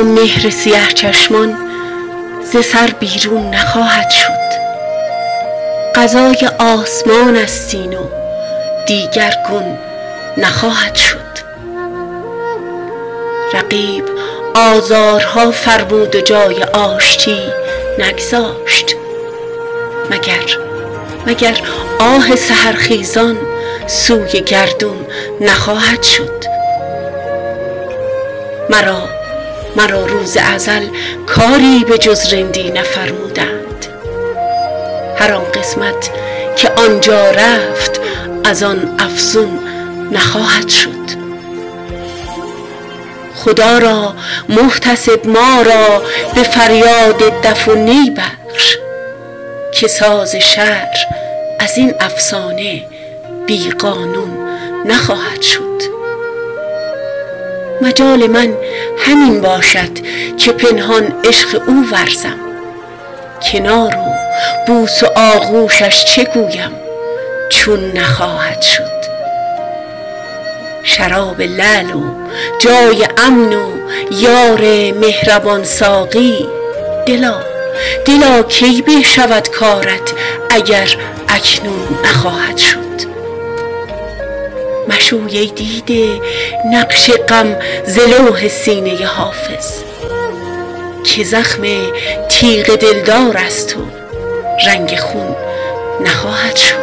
مهر سیاه چشمان ز سر بیرون نخواهد شد. قضای آسمان است این و دیگر گون نخواهد شد. رقیب آزارها فرمود و جای آشتی نگذاشت. مگر آه سحرخیزان سوی گردون نخواهد شد. مرا روز ازل کاری به جز رندی نفرمودند. هر آن قسمت که آنجا رفت از آن افزون نخواهد شد. خدا را محتسب ما را به فریاد دف و نی بخش، که ساز شعر از این افسانه بی قانون نخواهد شد. مجال من همین باشد که پنهان عشق او ورزم. کنار و بوس و آغوشش چه گویم چون نخواهد شد. شراب لعل و جای امن و یار مهربان ساقی، دلا کی به شود کارت اگر اکنون نخواهد شد. مشوی ای دیده نقش غم ز لوح سینه حافظ، که زخم تیغ دلدار است و رنگ خون نخواهد شد.